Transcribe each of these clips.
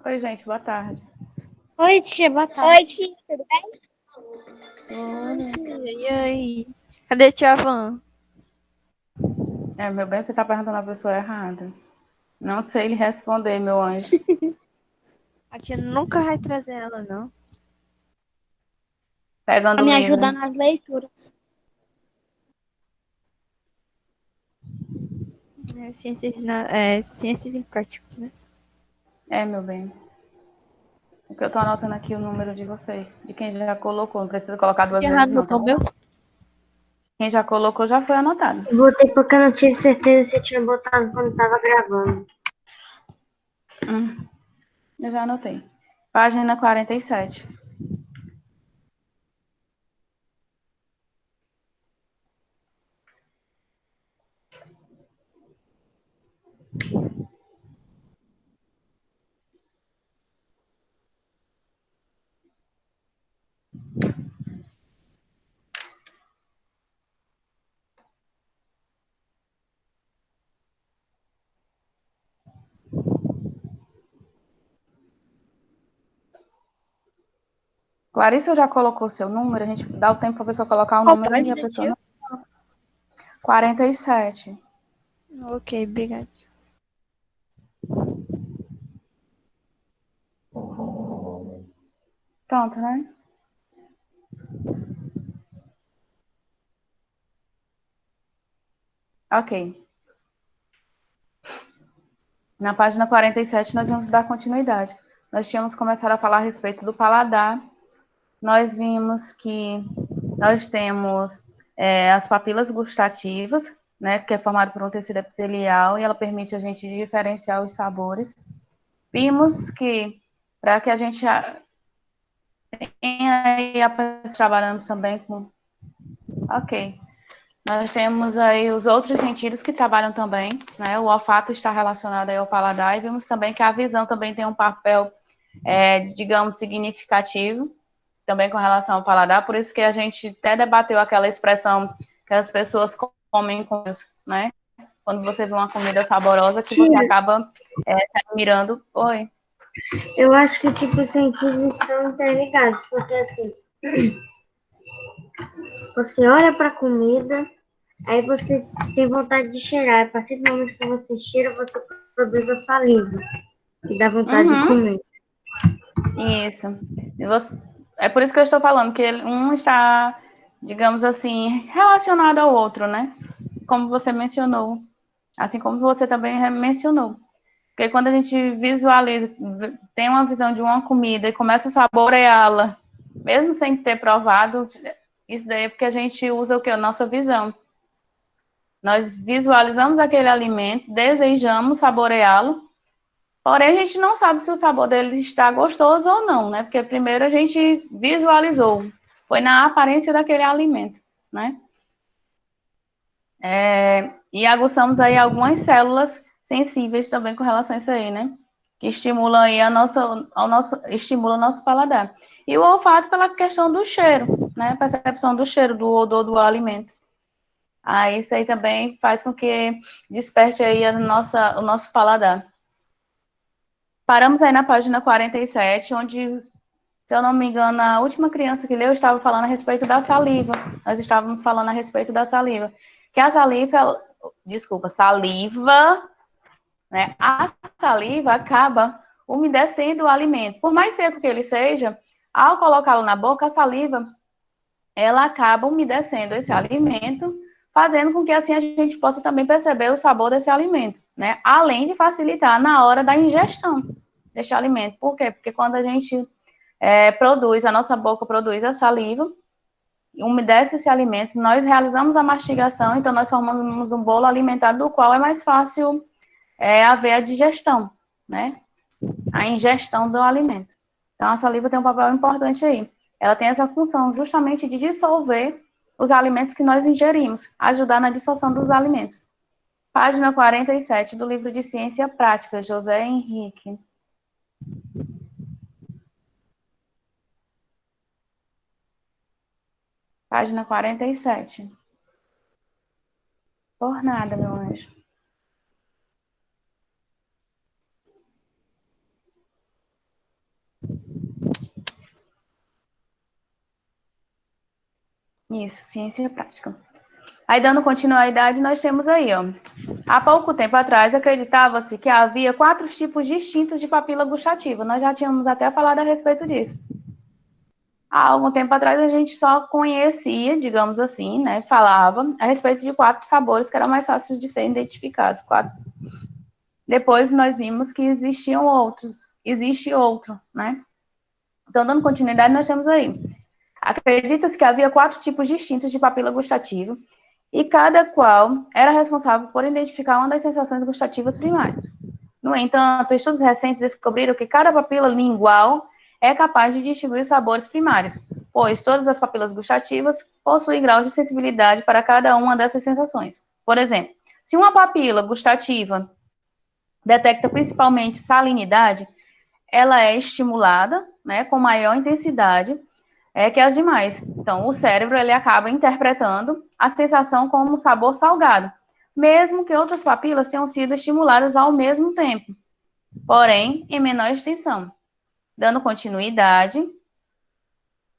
Oi, gente, boa tarde. Oi, tia, boa tarde. Oi, tia, tudo bem? Oi, e aí? Cadê a tia Van? Meu bem, você tá perguntando a pessoa errada. Não sei lhe responder, meu anjo. A tia nunca vai trazer ela, não. Pegando Pra o me livro. ajudar nas leituras. Ciências em práticas, né? Meu bem. Porque eu tô anotando aqui o número de vocês. De quem já colocou. Não precisa colocar duas Tinha vezes, errado não, no tá tom bom? meu? Quem já colocou já foi anotado. Botei porque eu não tive certeza se eu tinha botado quando tava gravando. Eu já anotei. Página 47. Clarissa já colocou o seu número? A gente dá o tempo pra pessoa colocar o Qual número e a página, pessoa tia? não. 47. Ok, obrigada. Pronto, né? Ok. Na página 47, nós vamos dar continuidade. Nós tínhamos começado a falar a respeito do paladar. Nós vimos que nós temos as papilas gustativas, né, que é formado por um tecido epitelial e ela permite a gente diferenciar os sabores. Vimos que para que a gente tenha aí, trabalhamos também com... Ok. Nós temos aí os outros sentidos que trabalham também, né? O olfato está relacionado aí ao paladar, e vimos também que a visão também tem um papel, digamos, significativo, também com relação ao paladar, por isso que a gente até debateu aquela expressão que as pessoas comem com isso, né? Quando você vê uma comida saborosa, que você Tia, acaba se admirando. Oi. eu acho que tipo, os sentidos estão interligados, porque assim, você olha pra comida, aí você tem vontade de cheirar. A partir do momento que você cheira, você produz a saliva, que dá vontade de Uhum. comer. Isso. É por isso que eu estou falando, que um está, digamos assim, relacionado ao outro, né? Como você mencionou. Assim como você também mencionou. Porque quando a gente visualiza, tem uma visão de uma comida e começa a saboreá-la, mesmo sem ter provado, isso daí é porque a gente usa o que? A nossa visão. Nós visualizamos aquele alimento, desejamos saboreá-lo, porém a gente não sabe se o sabor dele está gostoso ou não, né? Porque primeiro a gente visualizou, foi na aparência daquele alimento, né? E aguçamos aí algumas células sensíveis também com relação a isso aí, né? Que estimulam aí estimula o nosso paladar. E o olfato pela questão do cheiro, né? Percepção do cheiro, do odor do alimento. Aí isso aí também faz com que desperte aí o nosso paladar. Paramos aí na página 47, onde, se eu não me engano, a última criança que leu estava falando a respeito da saliva. Nós estávamos falando a respeito da saliva. Que a saliva, saliva, né? A saliva acaba umedecendo o alimento. Por mais seco que ele seja, ao colocá-lo na boca, a saliva, ela acaba umedecendo esse alimento, fazendo com que assim a gente possa também perceber o sabor desse alimento, né? Além de facilitar na hora da ingestão deste alimento. Por quê? Porque quando a gente a nossa boca produz a saliva, umedece esse alimento, nós realizamos a mastigação, então nós formamos um bolo alimentar do qual é mais fácil haver a digestão, né? A ingestão do alimento. Então, a saliva tem um papel importante aí. Ela tem essa função justamente de dissolver os alimentos que nós ingerimos, ajudar na dissolução dos alimentos. Página 47 do livro de Ciência Prática, José Henrique. Página 47. Por nada, meu anjo. Isso, ciência prática. Aí, dando continuidade, nós temos aí, ó. Há pouco tempo atrás, acreditava-se que havia 4 tipos distintos de papila gustativa. Nós já tínhamos até falado a respeito disso. Há algum tempo atrás, a gente só conhecia, digamos assim, né? Falava a respeito de 4 sabores que eram mais fáceis de serem identificados. 4. Depois, nós vimos que existiam outros. Existe outro, né? Então, dando continuidade, nós temos aí. Acredita-se que havia 4 tipos distintos de papila gustativa, e cada qual era responsável por identificar uma das sensações gustativas primárias. No entanto, estudos recentes descobriram que cada papila lingual é capaz de distinguir os sabores primários, pois todas as papilas gustativas possuem graus de sensibilidade para cada uma dessas sensações. Por exemplo, se uma papila gustativa detecta principalmente salinidade, ela é estimulada, né, com maior intensidade que as demais. Então, o cérebro ele acaba interpretando a sensação como um sabor salgado, mesmo que outras papilas tenham sido estimuladas ao mesmo tempo, porém em menor extensão. Dando continuidade,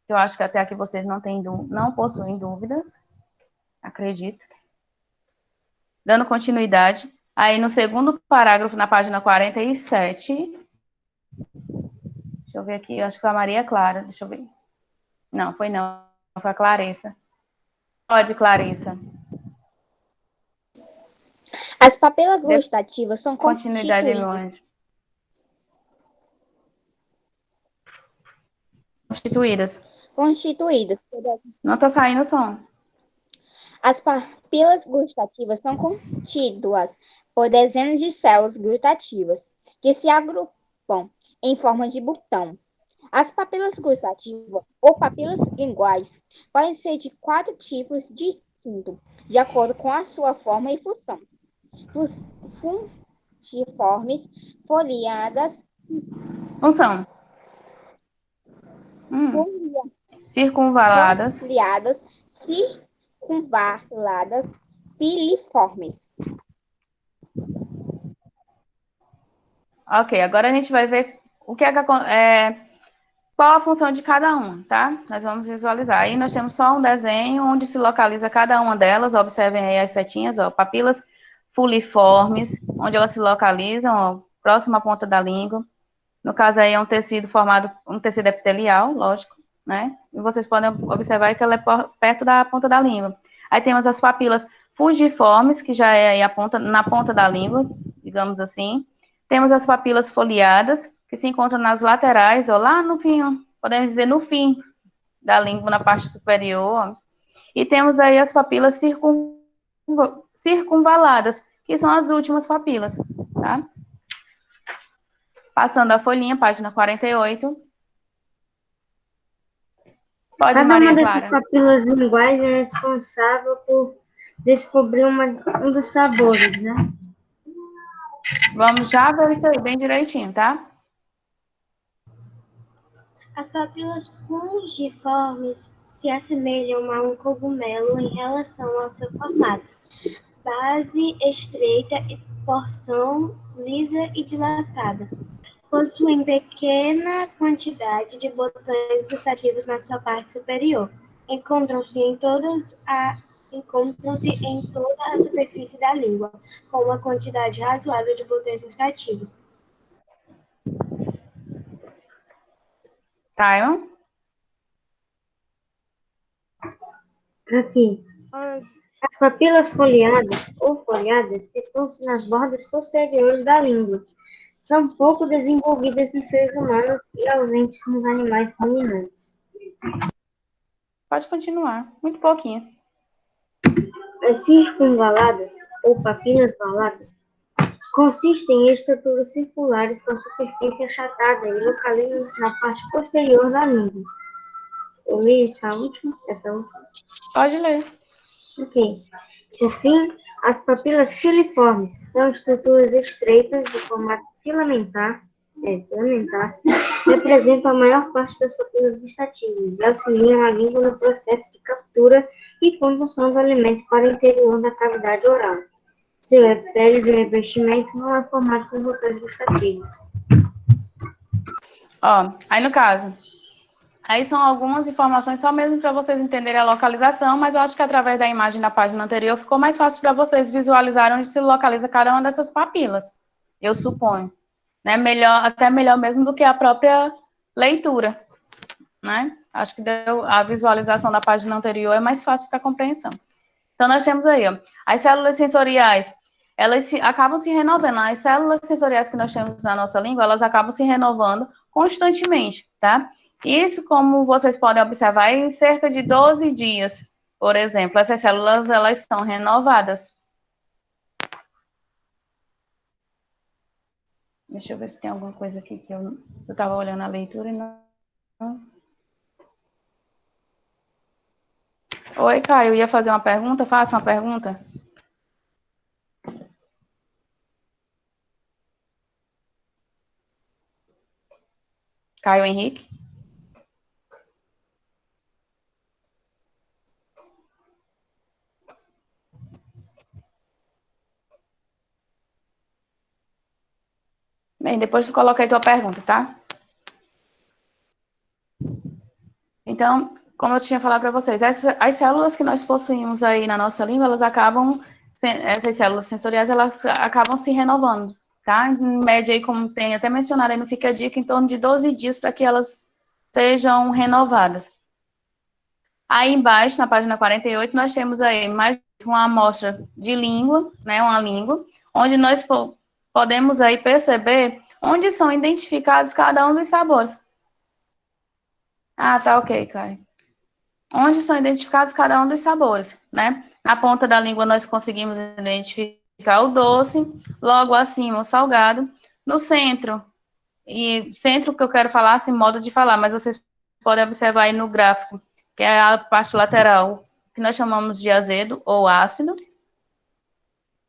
eu acho que até aqui vocês não possuem dúvidas, acredito. Dando continuidade, aí no segundo parágrafo, na página 47, deixa eu ver aqui, eu acho que foi a Maria Clara, deixa eu ver. Não, foi a Clarissa. Pode, Clarissa. As papilas gustativas são Continuidade, meu constituídas. anjo. Constituídas. Não tá saindo o som. As papilas gustativas são constituídas por dezenas de células gustativas que se agrupam em forma de botão. As papilas gustativas ou papilas linguais podem ser de 4 tipos distintos, de acordo com a sua forma e função. Fungiformes, foliadas, Função. Circunvaladas. Circunvaladas, piliformes. Ok, agora a gente vai ver o que qual a função de cada uma, tá? Nós vamos visualizar. Aí nós temos só um desenho onde se localiza cada uma delas. Observem aí as setinhas, ó, papilas fuliformes, onde elas se localizam, ó, próximo à ponta da língua. No caso aí é um tecido formado, um tecido epitelial, lógico, né? E vocês podem observar que ela é perto da ponta da língua. Aí temos as papilas fugiformes, que já é aí na ponta da língua, digamos assim. Temos as papilas foliadas, que se encontram nas laterais, ó, lá no fim, ó, podemos dizer no fim da língua, na parte superior. Ó. E temos aí as papilas circunvaladas, que são as últimas papilas, tá? Passando a folhinha, página 48. Pode, Cada Maria uma Clara. dessas papilas linguais é responsável por descobrir um dos sabores, né? Vamos já ver isso aí bem direitinho, tá? As papilas fungiformes se assemelham a um cogumelo em relação ao seu formato. Base estreita e porção lisa e dilatada. Possuem pequena quantidade de botões gustativos na sua parte superior. Encontram-se em toda a superfície da língua, com uma quantidade razoável de botões gustativos. Taiwan? Aqui. As papilas foliadas ou folhadas situam-se nas bordas posteriores da língua. São pouco desenvolvidas nos seres humanos e ausentes nos animais ruminantes. Pode continuar. Muito pouquinho. As circunvaladas ou papilas valadas consistem em estruturas circulares com superfície achatada e localizam-se na parte posterior da língua. Eu li essa última? Pode ler. Ok. Por fim, as papilas filiformes são estruturas estreitas de formato filamentar, representam a maior parte das papilas gustativas e auxiliam a língua no processo de captura e condução do alimento para o interior da cavidade oral. Seu epitélio de revestimento não é formado por botões gustativos. Ó, aí no caso, Aí são algumas informações só mesmo para vocês entenderem a localização, mas eu acho que através da imagem da página anterior ficou mais fácil para vocês visualizarem onde se localiza cada uma dessas papilas, eu suponho. Né? Melhor, até melhor mesmo do que a própria leitura, né? Acho que a visualização da página anterior é mais fácil para compreensão. Então, nós temos aí, ó, as células sensoriais, elas acabam se renovando. As células sensoriais que nós temos na nossa língua, elas acabam se renovando constantemente, tá? Isso, como vocês podem observar, em cerca de 12 dias, por exemplo, essas células, elas são renovadas. Deixa eu ver se tem alguma coisa aqui que eu estava olhando a leitura e não... Oi, Caio, ia fazer uma pergunta? Faça uma pergunta. Caio Henrique? Bem, depois tu coloca aí tua pergunta, tá? Então, como eu tinha falado para vocês, as células que nós possuímos aí na nossa língua, elas acabam, essas células sensoriais, elas acabam se renovando, tá? Em média aí, como tem até mencionado aí no Fica a Dica, em torno de 12 dias para que elas sejam renovadas. Aí embaixo, na página 48, nós temos aí mais uma amostra de língua, né, uma língua, onde nós podemos aí perceber onde são identificados cada um dos sabores. Ah, tá ok, Caio. Onde são identificados cada um dos sabores, né? Na ponta da língua nós conseguimos identificar o doce, logo acima o salgado, no centro, e centro que eu quero falar, assim, modo de falar, mas vocês podem observar aí no gráfico, que é a parte lateral, que nós chamamos de azedo ou ácido.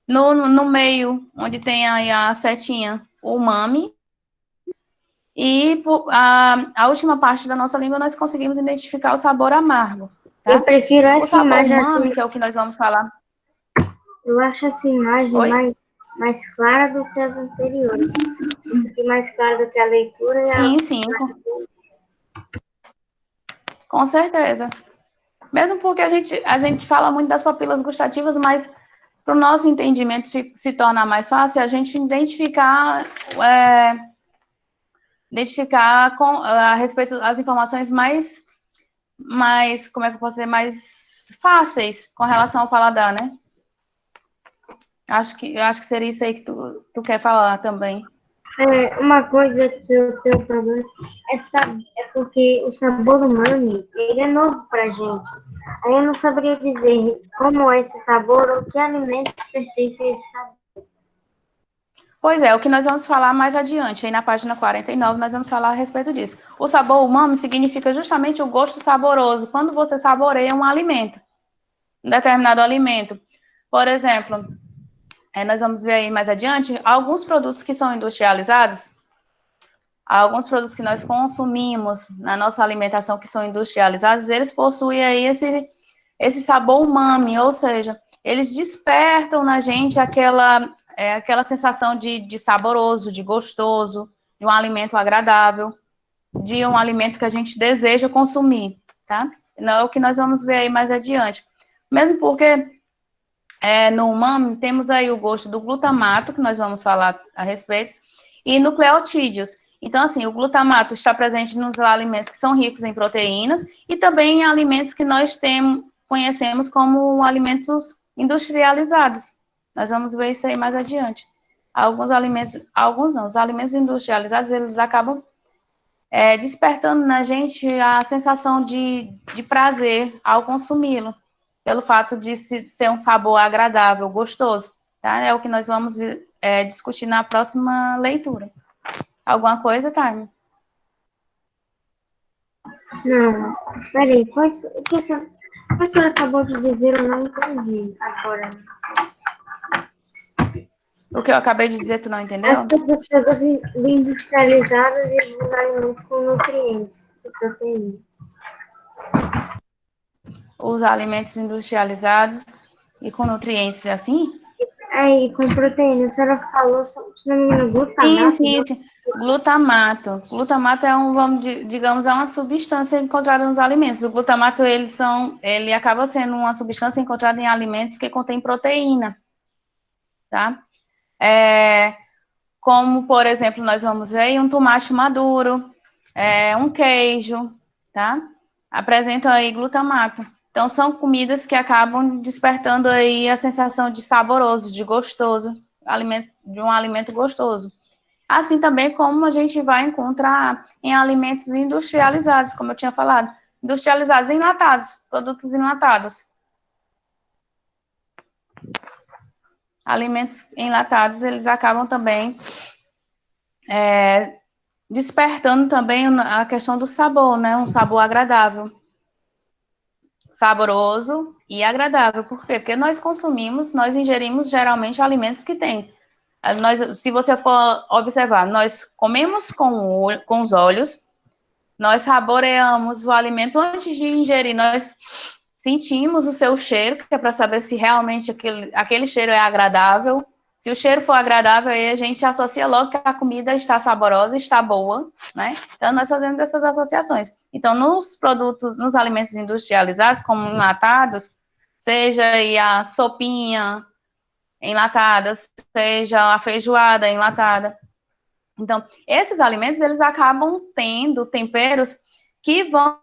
No meio, onde tem aí a setinha, o umami. E a última parte da nossa língua, nós conseguimos identificar o sabor amargo. Tá? Eu prefiro essa o sabor imagem umami, assim, que é o que nós vamos falar. eu acho essa imagem mais clara do que as anteriores. Isso aqui mais clara do que a leitura. Sim. Com certeza. Mesmo porque a gente fala muito das papilas gustativas, mas para o nosso entendimento se tornar mais fácil, a gente identificar a respeito das informações mais, como é que eu posso dizer, mais fáceis com relação ao paladar, né? Acho que seria isso aí que tu quer falar também. Uma coisa que eu tenho problema é porque o sabor umami, ele é novo pra gente. Aí eu não saberia dizer como é esse sabor ou que alimentos pertencem a esse sabor. Pois é, o que nós vamos falar mais adiante, aí na página 49, nós vamos falar a respeito disso. O sabor umami significa justamente o gosto saboroso, quando você saboreia um alimento, um determinado alimento. Por exemplo, nós vamos ver aí mais adiante, alguns produtos que são industrializados, alguns produtos que nós consumimos na nossa alimentação que são industrializados, eles possuem aí esse sabor umami, ou seja, eles despertam na gente aquela sensação de saboroso, de gostoso, de um alimento agradável, de um alimento que a gente deseja consumir, tá? Não é o que nós vamos ver aí mais adiante. Mesmo porque no umami temos aí o gosto do glutamato, que nós vamos falar a respeito, e nucleotídeos. Então, assim, o glutamato está presente nos alimentos que são ricos em proteínas e também em alimentos que nós conhecemos como alimentos industrializados. Nós vamos ver isso aí mais adiante. Alguns não, os alimentos industrializados, eles acabam despertando na gente a sensação de prazer ao consumi-lo, pelo fato de ser um sabor agradável, gostoso, tá? É o que nós vamos discutir na próxima leitura. Alguma coisa, Carmen? Não, peraí, o que a senhora acabou de dizer, eu não entendi agora. O que eu acabei de dizer, tu não entendeu? As pessoas industrializadas e os alimentos com nutrientes e proteínas. Os alimentos industrializados e com nutrientes assim? Aí, com proteína, a senhora falou, se não me engano, glutamato. Sim. Glutamato. Glutamato é digamos, é uma substância encontrada nos alimentos. O glutamato, ele acaba sendo uma substância encontrada em alimentos que contém proteína, tá? Como, por exemplo, nós vamos ver aí um tomate maduro, um queijo, tá? Apresentam aí glutamato. Então, são comidas que acabam despertando aí a sensação de saboroso, de gostoso, de um alimento gostoso. Assim também como a gente vai encontrar em alimentos industrializados, como eu tinha falado, industrializados, enlatados, produtos enlatados. Alimentos enlatados, eles acabam também despertando também a questão do sabor, né? Um sabor agradável. Saboroso e agradável. Por quê? Porque nós ingerimos geralmente alimentos que têm. Se você for observar, nós comemos com os olhos, nós saboreamos o alimento antes de ingerir, nós sentimos o seu cheiro, que é para saber se realmente aquele cheiro é agradável. Se o cheiro for agradável, aí a gente associa logo que a comida está saborosa, está boa, né? Então, nós fazemos essas associações. Então, nos alimentos industrializados, como enlatados, seja aí a sopinha enlatada, seja a feijoada enlatada. Então, esses alimentos, eles acabam tendo temperos que vão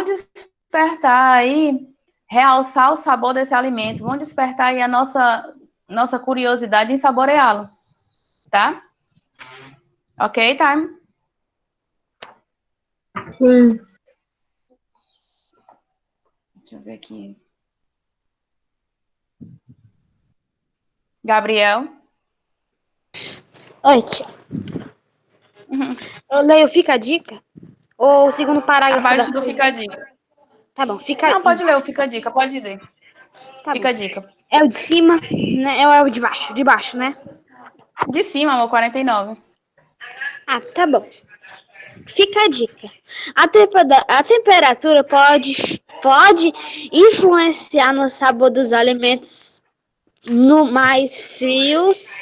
despertar aí, realçar o sabor desse alimento, vão despertar aí a nossa curiosidade em saboreá-lo, tá? Ok, Time? Sim. Deixa eu ver aqui. Gabriel? Oi, tia. Eu leio Fica a Dica? Ou o segundo parágrafo Abaixo da do Fica a Dica. Tá bom, fica. Não, pode ler o Fica a Dica, pode ler. Tá Fica bom. a dica. É o de cima, né? Ou é o de baixo? De baixo, né? De cima, amor, 49. Ah, tá bom. Fica a dica. A temperatura pode influenciar no sabor dos alimentos. No mais frios,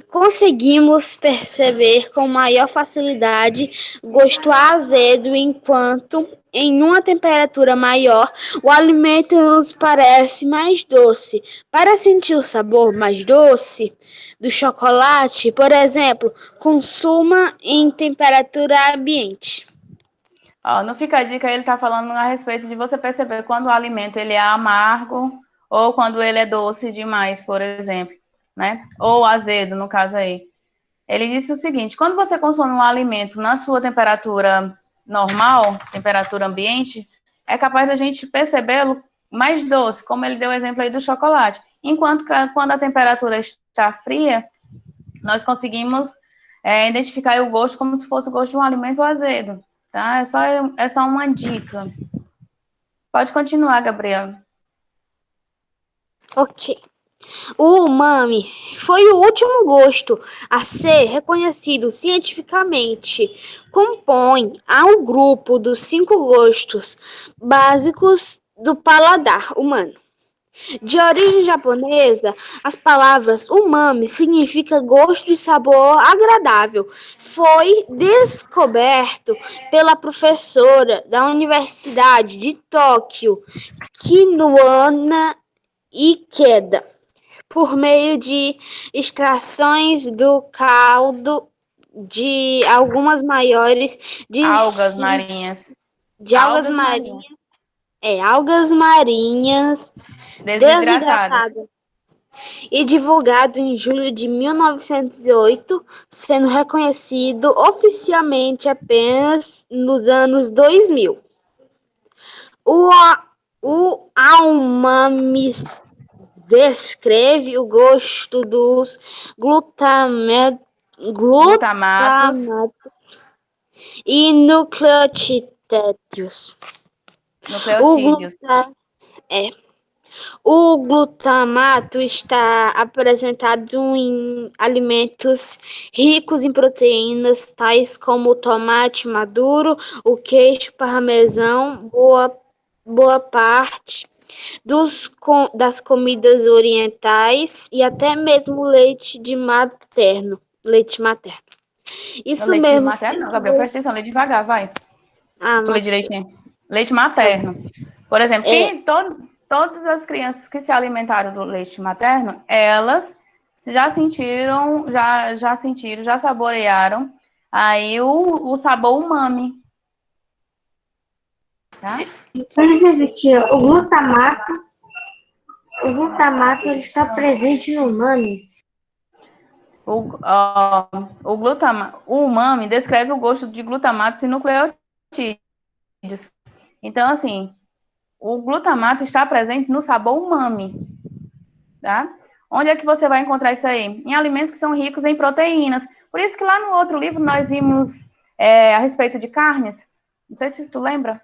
conseguimos perceber com maior facilidade gosto azedo, enquanto em uma temperatura maior o alimento nos parece mais doce. Para sentir o sabor mais doce do chocolate, por exemplo, consuma em temperatura ambiente. Ó, no Fica a Dica, ele está falando a respeito de você perceber quando o alimento ele é amargo ou quando ele é doce demais, por exemplo, né? Ou azedo, no caso aí. Ele disse o seguinte: quando você consome um alimento na sua temperatura normal, temperatura ambiente, é capaz da gente percebê-lo mais doce, como ele deu o exemplo aí do chocolate. Enquanto que quando a temperatura está fria, nós conseguimos identificar o gosto como se fosse o gosto de um alimento azedo, tá? É só uma dica. Pode continuar, Gabriel. Ok. O umami foi o último gosto a ser reconhecido cientificamente. Compõe ao grupo dos 5 gostos básicos do paladar humano. De origem japonesa, as palavras umami significa gosto e sabor agradável. Foi descoberto pela professora da Universidade de Tóquio, Kinuana Ikeda, por meio de extrações do caldo de algumas maiores de Algas marinhas. algas marinhas desidratadas e divulgado em julho de 1908, sendo reconhecido oficialmente apenas nos anos 2000. O umami descreve o gosto dos glutamatos e nucleotídeos. O glutamato está apresentado em alimentos ricos em proteínas, tais como o tomate maduro, o queijo parmesão, boa parte das comidas orientais e até mesmo leite materno. Isso Leite mesmo. materno, não, Gabriel, presta atenção, lê devagar, vai. Ah, Tu lê direitinho. Leite materno. Por exemplo, todas as crianças que se alimentaram do leite materno, elas já sentiram, já saborearam aí o sabor umami. Tá? Por exemplo, tia, o glutamato ele está presente no umami. O umami descreve o gosto de glutamatos e nucleotídeos. Então, assim, o glutamato está presente no sabor umami, tá? Onde é que você vai encontrar isso aí? Em alimentos que são ricos em proteínas. Por isso que lá no outro livro nós vimos a respeito de carnes. Não sei se tu lembra.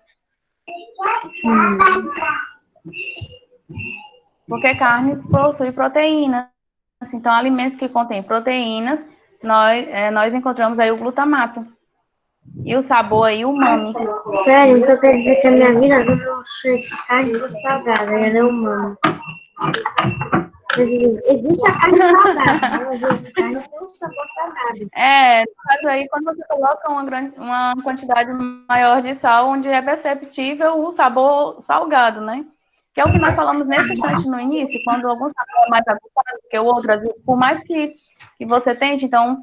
Porque carnes possuem proteínas. Então, alimentos que contêm proteínas, nós encontramos aí o glutamato. E o sabor aí, o umami. Sério, então quer dizer que a minha vida toda eu achei que carne fosse salgada, e ela é umami. Existe a carne salgada, mas a carne tem um sabor salgado. No caso aí, quando você coloca uma quantidade maior de sal, onde é perceptível o sabor salgado, né? Que é o que nós falamos nesse instante no início, quando algum sabor é mais aguçado que o outro, por mais que você tente, então,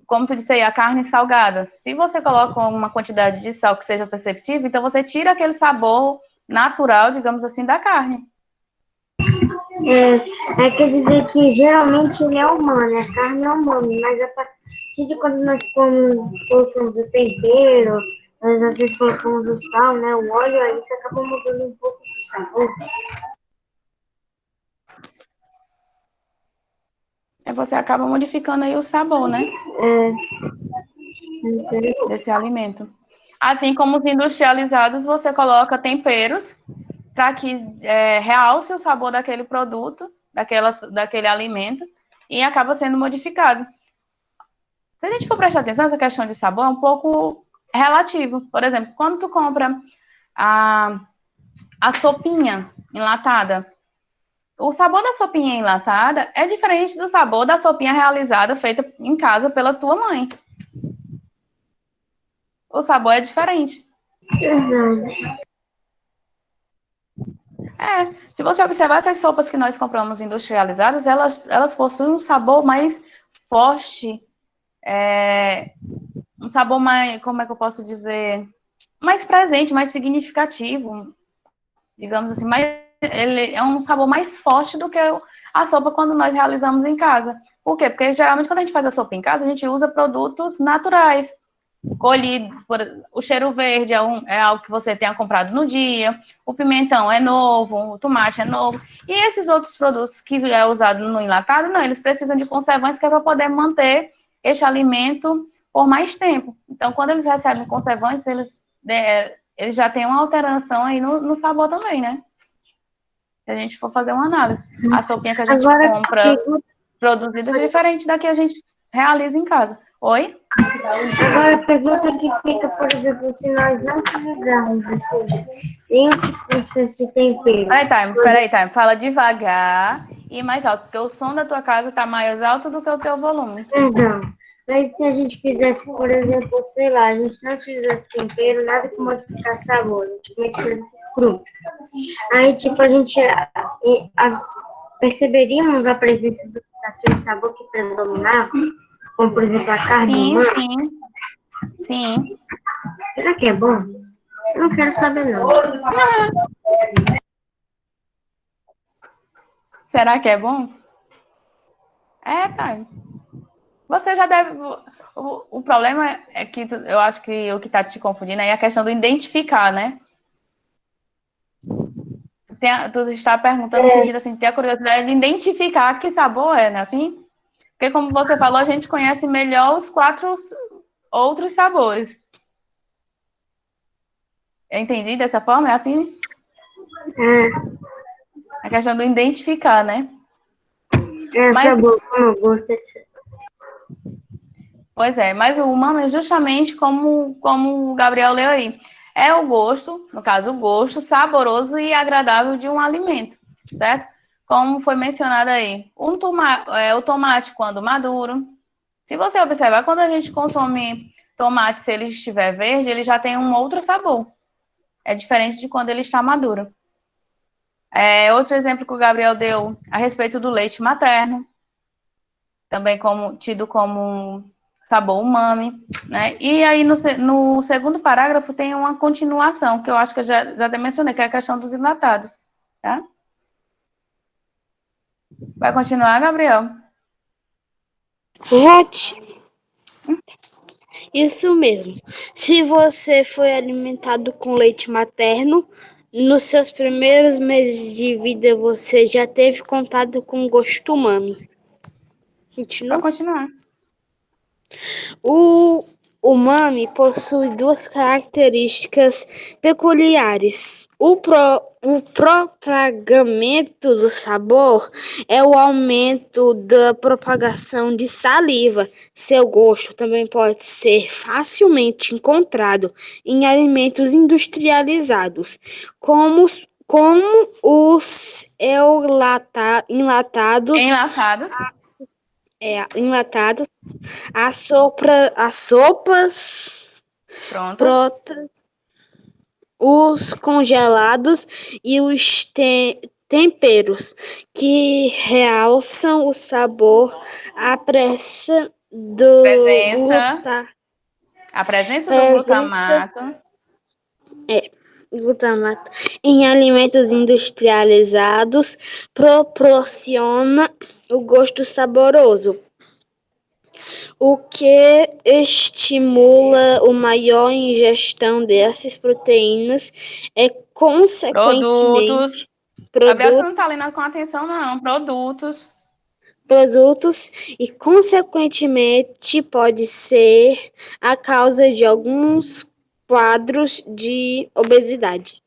como tu disse aí, a carne salgada, se você coloca uma quantidade de sal que seja perceptível, então você tira aquele sabor natural, digamos assim, da carne. Quer dizer que geralmente ele é humano, a carne é humana, mas a partir de quando nós colocamos o tempero, nós às vezes colocamos o sal, né, o óleo, aí isso acaba mudando um pouco do sabor. Você acaba modificando aí o sabor, né? Desse alimento. Assim como os industrializados, você coloca temperos para que realce o sabor daquele produto, daquele alimento, e acaba sendo modificado. Se a gente for prestar atenção, essa questão de sabor é um pouco relativo. Por exemplo, quando tu compra a sopinha enlatada, o sabor da sopinha enlatada é diferente do sabor da sopinha realizada, feita em casa pela tua mãe. O sabor é diferente. Se você observar essas sopas que nós compramos industrializadas, elas possuem um sabor mais forte, um sabor mais, como é que eu posso dizer, mais presente, mais significativo, digamos assim, ele é um sabor mais forte do que a sopa quando nós realizamos em casa. Por quê? Porque geralmente quando a gente faz a sopa em casa, a gente usa produtos naturais, colhido, o cheiro verde é algo que você tenha comprado no dia, o pimentão é novo, o tomate é novo, e esses outros produtos que é usado no enlatado, não, eles precisam de conservantes que é para poder manter este alimento por mais tempo. Então, quando eles recebem conservantes, eles já têm uma alteração aí no sabor também, né? Se a gente for fazer uma análise. A sopinha que a gente compra produzida é diferente da que a gente realiza em casa. Oi? Agora, a pergunta que fica, por exemplo, se nós não utilizarmos nenhum tipo de tempero. Espera aí, Time. Fala devagar e mais alto, porque o som da tua casa está mais alto do que o teu volume. Perdão. Mas se a gente fizesse, por exemplo, sei lá, a gente não utilizasse tempero, nada que modificasse sabor, a gente comesse cru. Aí, tipo, a gente perceberíamos a presença daquele sabor que predominava, como, por exemplo, a carne humana. Sim. Será que é bom? Eu não quero saber, não. Será que é bom? Tá. Você já deve... O problema é que eu acho que o que está te confundindo é a questão do identificar, né? Tu está perguntando no sentido assim, ter a curiosidade de identificar que sabor é, né? Assim? Porque como você falou, a gente conhece melhor os 4 outros sabores. Eu entendi dessa forma? É assim? A questão do identificar, né? Sabor, como gosto, etc. Pois é, mas o umami é justamente como o Gabriel leu aí. é o gosto, no caso, o gosto saboroso e agradável de um alimento, certo? Como foi mencionado aí, o tomate quando maduro. Se você observar, quando a gente consome tomate, se ele estiver verde, ele já tem um outro sabor. É diferente de quando ele está maduro. Outro exemplo que o Gabriel deu a respeito do leite materno, também tido como sabor umami, né? E aí no segundo parágrafo tem uma continuação, que eu acho que eu já até mencionei, que é a questão dos enlatados, tá? Vai continuar, Gabriel? Ótimo. Isso mesmo. Se você foi alimentado com leite materno, nos seus primeiros meses de vida você já teve contato com gosto umami. Vai Continua? continuar. O umami possui duas características peculiares. O propagamento do sabor é o aumento da propagação de saliva. Seu gosto também pode ser facilmente encontrado em alimentos industrializados, como os enlatados, enlatados, as sopas Pronto. prontas, os congelados e os temperos, que realçam o sabor, a presença do A presença do glutamato. glutamato em alimentos industrializados proporciona o gosto saboroso, o que estimula a maior ingestão dessas proteínas é consequentemente Gabriel, você não está lendo com atenção, não. produtos e consequentemente pode ser a causa de alguns quadros de obesidade.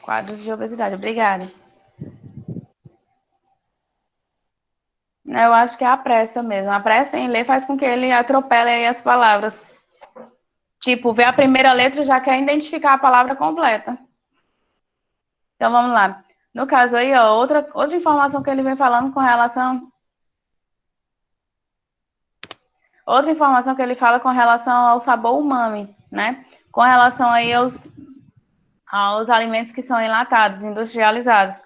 Quadros de obesidade, obrigada. Eu acho que é a pressa mesmo. A pressa em ler faz com que ele atropele aí as palavras. Tipo, vê a primeira letra e já quer identificar a palavra completa. Então, vamos lá. No caso aí, ó, outra informação que ele vem falando com relação... Outra informação que ele fala com relação ao sabor umami, né? Com relação aí aos alimentos que são enlatados, industrializados,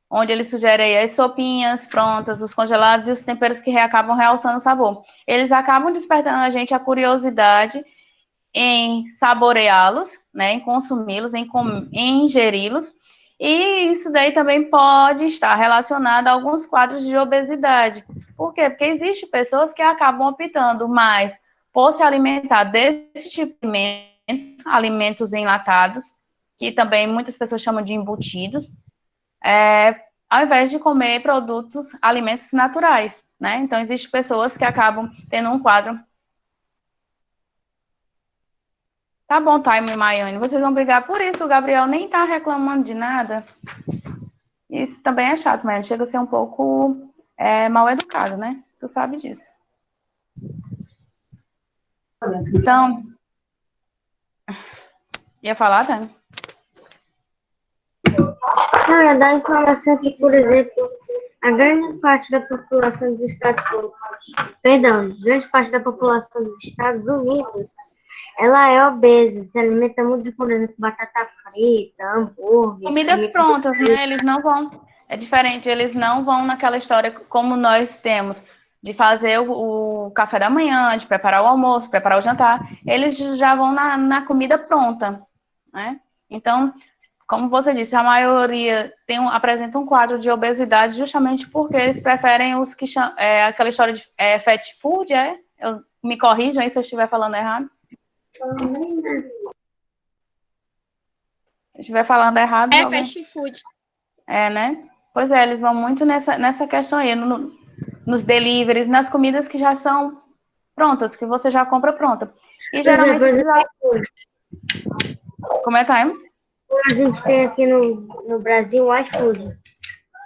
onde ele sugere aí as sopinhas prontas, os congelados e os temperos que acabam realçando o sabor. Eles acabam despertando a gente a curiosidade em saboreá-los, né, em consumi-los, em ingeri-los, e isso daí também pode estar relacionado a alguns quadros de obesidade. Por quê? Porque existem pessoas que acabam optando mais por se alimentar desse tipo de alimento, alimentos enlatados, que também muitas pessoas chamam de embutidos, ao invés de comer alimentos naturais, né? Então, existem pessoas que acabam tendo um quadro. Tá bom, Taime e Maiane, vocês vão brigar por isso, o Gabriel nem tá reclamando de nada. Isso também é chato, mas chega a ser um pouco mal educado, né? Tu sabe disso. Então, ia falar, Tânia? Não, ia dar a informação que, por exemplo, a grande parte da população dos grande parte da população dos Estados Unidos, ela é obesa, se alimenta muito de, por exemplo, batata frita, hambúrguer. Comidas prontas, né? Eles não vão, é diferente, eles não vão naquela história como nós temos, de fazer o café da manhã, de preparar o almoço, preparar o jantar. Eles já vão na comida pronta, né? Então, como você disse, a maioria apresenta um quadro de obesidade justamente porque eles preferem os que aquela história de fast food, me corrijam aí se eu estiver falando errado. Se eu estiver falando errado... fast food. Né? Pois eles vão muito nessa questão aí, nos deliveries, nas comidas que já são prontas, que você já compra pronta. E geralmente... Como é, Time? A gente tem aqui no Brasil o iFood.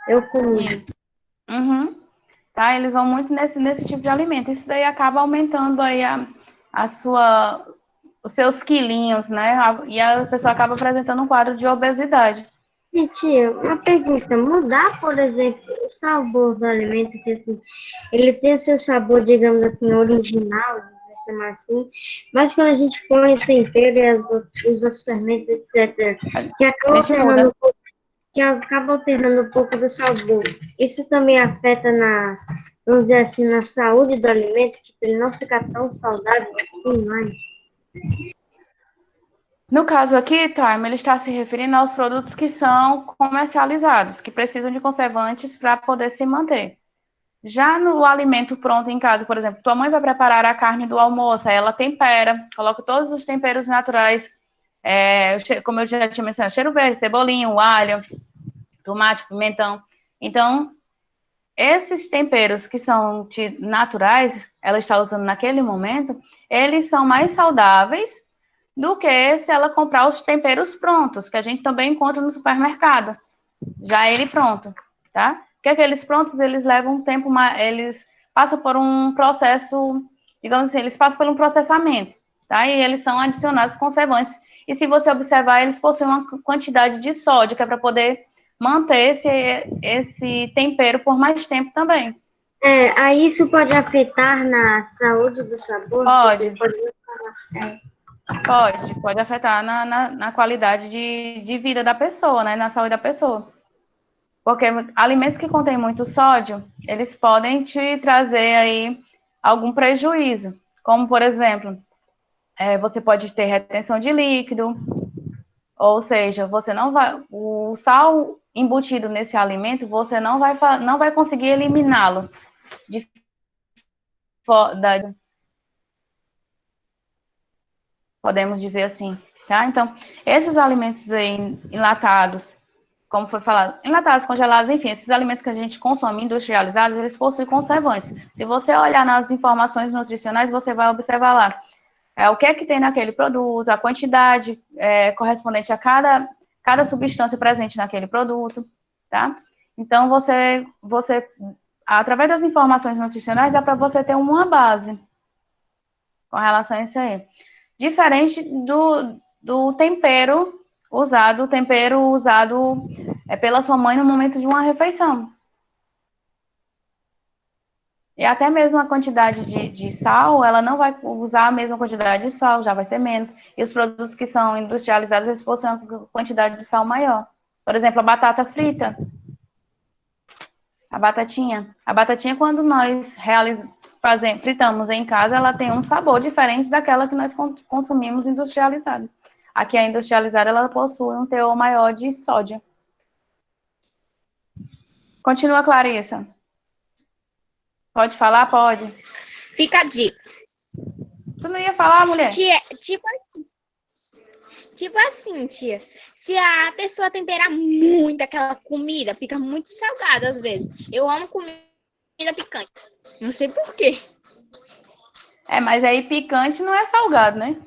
Eu comi. Uhum. Tá? Eles vão muito nesse tipo de alimento. Isso daí acaba aumentando aí a sua os seus quilinhos, né? E a pessoa acaba apresentando um quadro de obesidade. E tia, uma pergunta, mudar, por exemplo, o sabor do alimento, que assim, ele tem o seu sabor, digamos assim, original, vamos chamar assim, mas quando a gente põe o tempero e os outros fermentos, etc., que A acaba gente muda. alternando um pouco do sabor, isso também afeta vamos dizer assim, na saúde do alimento, tipo, ele não fica tão saudável assim, mas... No caso aqui, Time, ele está se referindo aos produtos que são comercializados, que precisam de conservantes para poder se manter. Já no alimento pronto em casa, por exemplo, tua mãe vai preparar a carne do almoço, aí ela tempera, coloca todos os temperos naturais, como eu já tinha mencionado, cheiro verde, cebolinho, alho, tomate, pimentão. Então, esses temperos que são naturais, ela está usando naquele momento, eles são mais saudáveis do que se ela comprar os temperos prontos, que a gente também encontra no supermercado, já ele pronto, tá? Porque aqueles prontos, eles levam um tempo, eles passam por um processo, digamos assim, eles passam por um processamento, tá? E eles são adicionados conservantes. E se você observar, eles possuem uma quantidade de sódio, que é para poder manter esse tempero por mais tempo também. Aí isso pode afetar na saúde do sabor? Pode. É. Pode afetar na qualidade de vida da pessoa, né? Na saúde da pessoa. Porque alimentos que contêm muito sódio, eles podem te trazer aí algum prejuízo. Como, por exemplo, você pode ter retenção de líquido, ou seja, você não vai. O sal embutido nesse alimento, você não vai conseguir eliminá-lo podemos dizer assim, tá? Então, esses alimentos aí enlatados, como foi falado, enlatados, congelados, enfim, esses alimentos que a gente consome industrializados, eles possuem conservantes. Se você olhar nas informações nutricionais, você vai observar lá o que é que tem naquele produto, a quantidade correspondente a cada substância presente naquele produto, tá? Então, você através das informações nutricionais, dá para você ter uma base com relação a isso aí. Diferente do tempero usado pela sua mãe no momento de uma refeição. E até mesmo a quantidade de sal, ela não vai usar a mesma quantidade de sal, já vai ser menos. E os produtos que são industrializados, eles possuem uma quantidade de sal maior. Por exemplo, a batata frita. A batatinha. A batatinha, quando nós fritamos em casa, ela tem um sabor diferente daquela que nós consumimos industrializada. Aqui a industrializada, ela possui um teor maior de sódio. Continua, Clarissa. Pode falar? Pode. Fica a dica. Tu não ia falar, mulher? Tia, tipo assim, tia. Se a pessoa temperar muito aquela comida, fica muito salgada às vezes. Eu amo comida picante. Não sei por quê. Mas aí picante não é salgado, né?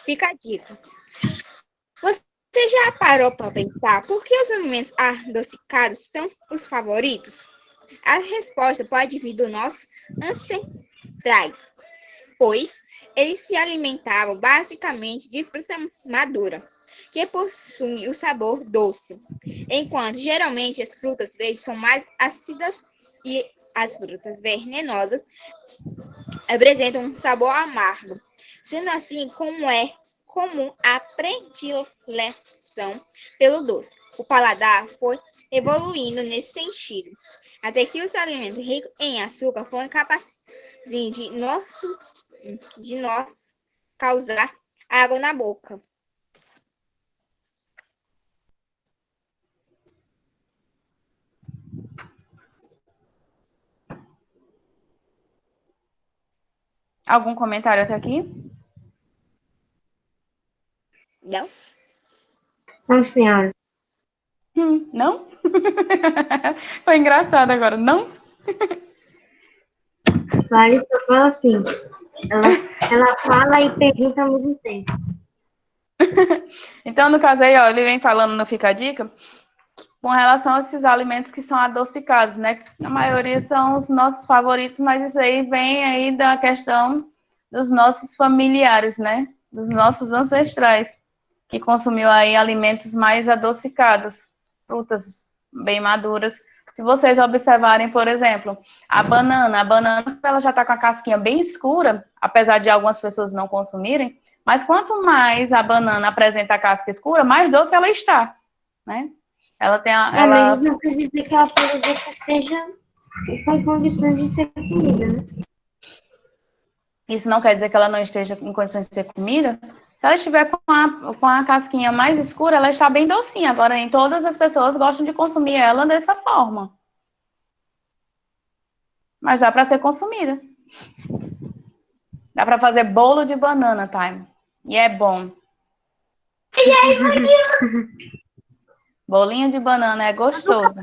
Fica a dica. Você já parou para pensar por que os alimentos adocicados são os favoritos? A resposta pode vir dos nossos ancestrais, pois eles se alimentavam basicamente de fruta madura, que possuem o sabor doce, enquanto geralmente as frutas verdes são mais ácidas e as frutas venenosas apresentam um sabor amargo. Sendo assim, como é comum a predileção pelo doce, o paladar foi evoluindo nesse sentido, até que os alimentos ricos em açúcar foram capazes de nos causar água na boca. Algum comentário até aqui? Não? Não, senhora. Não? Foi engraçado agora, não? Clarissa fala assim, ela fala e pergunta ao mesmo tempo. Então, no caso aí, ó, ele vem falando no Fica a Dica, com relação a esses alimentos que são adocicados, né? A maioria são os nossos favoritos, mas isso aí vem aí da questão dos nossos familiares, né? Dos nossos ancestrais, que consumiu aí alimentos mais adocicados, frutas bem maduras. Se vocês observarem, por exemplo, a banana ela já está com a casquinha bem escura, apesar de algumas pessoas não consumirem, mas quanto mais a banana apresenta a casca escura, mais doce ela está, né? Ela tem Mas não quer dizer que ela, por exemplo, esteja com condições de ser comida, né? Isso não quer dizer que ela não esteja em condições de ser comida. Se ela estiver com a casquinha mais escura, ela está bem docinha. Agora, nem todas as pessoas gostam de consumir ela dessa forma. Mas dá para ser consumida. Dá para fazer bolo de banana, Time. E é bom. Bolinho de banana é gostoso.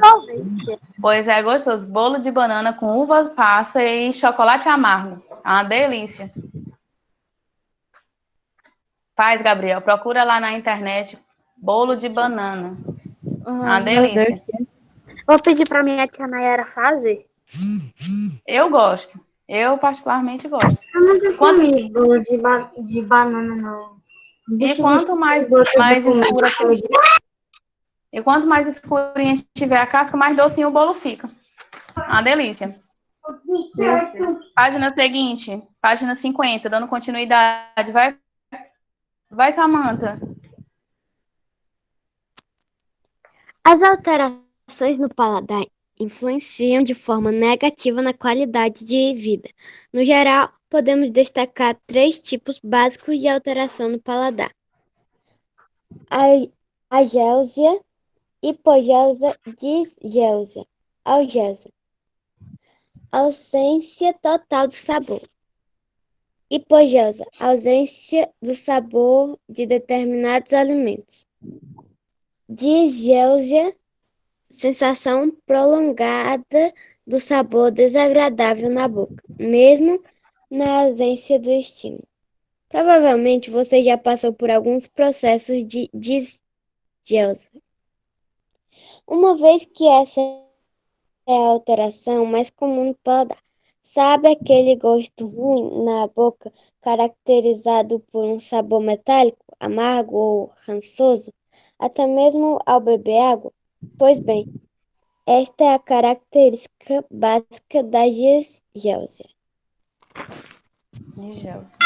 Pois é gostoso. Bolo de banana com uva passa e chocolate amargo. É uma delícia. Faz, Gabriel. Procura lá na internet. Bolo de banana. É uma delícia. Vou pedir pra minha tia Nayara fazer. Eu gosto. Eu particularmente gosto. Eu nunca comi bolo de banana, não. E quanto mais escura e quanto mais escurinha tiver a casca, mais docinho o bolo fica. Uma delícia. Página seguinte, página 50, dando continuidade. Vai, Samantha. As alterações no paladar influenciam de forma negativa na qualidade de vida. No geral, podemos destacar 3 tipos básicos de alteração no paladar: agéusia, hipogéusia, disgéusia, algéusia. Ausência total do sabor. Hipogéusia, ausência do sabor de determinados alimentos. Disgéusia, sensação prolongada do sabor desagradável na boca, mesmo na ausência do estímulo. Provavelmente você já passou por alguns processos de disgéusia. Uma vez que essa é a alteração mais comum no paladar. Sabe aquele gosto ruim na boca, caracterizado por um sabor metálico, amargo ou rançoso, até mesmo ao beber água? Pois bem, esta é a característica básica da disgéusia. Disgéusia.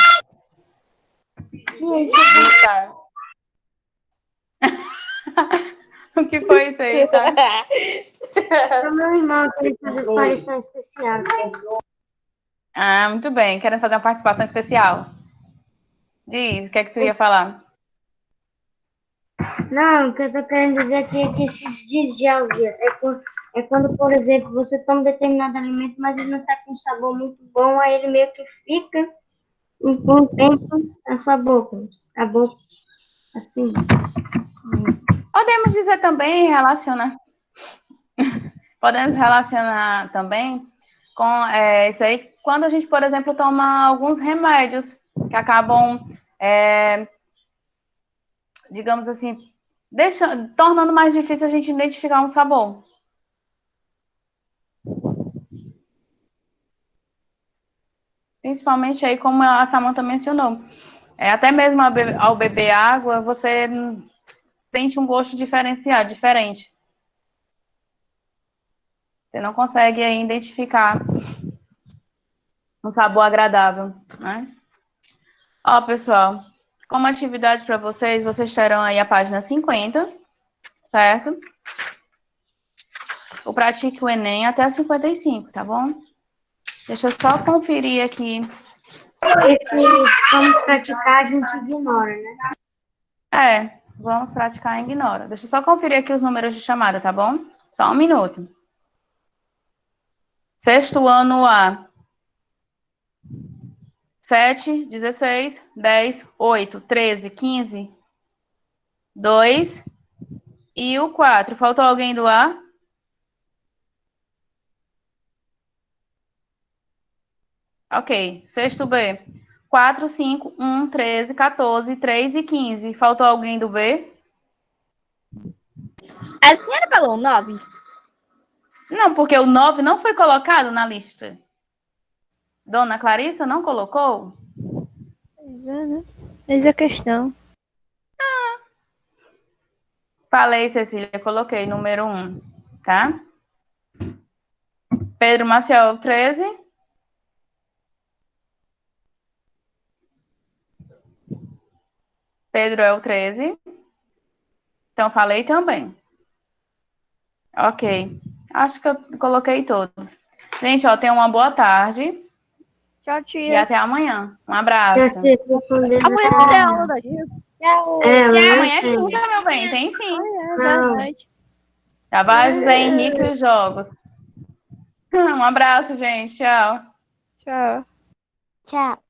O que foi isso aí, tá? É o meu irmão que ele faz aparição especial. Ah, muito bem. Querem fazer uma participação especial? Diz, o que é que tu ia falar? Não, o que eu tô querendo dizer aqui é que esses disgéusia é quando, por exemplo, você toma determinado alimento, mas ele não está com um sabor muito bom, aí ele meio que fica com o tempo na sua boca. A boca, assim. Podemos dizer também, podemos relacionar também com isso aí, quando a gente, por exemplo, toma alguns remédios que acabam, digamos assim, tornando mais difícil a gente identificar um sabor. Principalmente aí, como a Samantha mencionou. Até mesmo ao beber água, você sente um gosto diferente. Você não consegue aí identificar um sabor agradável, né? Ó, pessoal, como atividade para vocês terão aí a página 50, certo? O Pratique o Enem até a 55, tá bom? Deixa eu só conferir aqui. Esse vamos praticar, a gente ignora, né? Vamos praticar e ignora. Deixa eu só conferir aqui os números de chamada, tá bom? Só um minuto. Sexto ano A. 7, 16, 10, 8, 13, 15, 2 e o 4. Faltou alguém do A? Ok. Sexto B. 4, 5, 1, 13, 14, 3 e 15. Faltou alguém do B? A senhora falou 9? Não, porque o 9 não foi colocado na lista. Dona Clarissa não colocou? Pois é, né? Eis a questão. Falei, Cecília, coloquei número 1, tá? Pedro Maciel, 13. Pedro é o 13. Então, falei também. Ok. Acho que eu coloquei todos. Gente, ó, tenham uma boa tarde Tchau, e tia. até amanhã. Um Já abraço. sei responder. Amanhã não tem aula da dia. Amanhã é segunda, meu bem. Tem sim. É Não. verdade. Já vai, José Henrique e os jogos. Um abraço, gente. Tchau. Tchau. Tchau.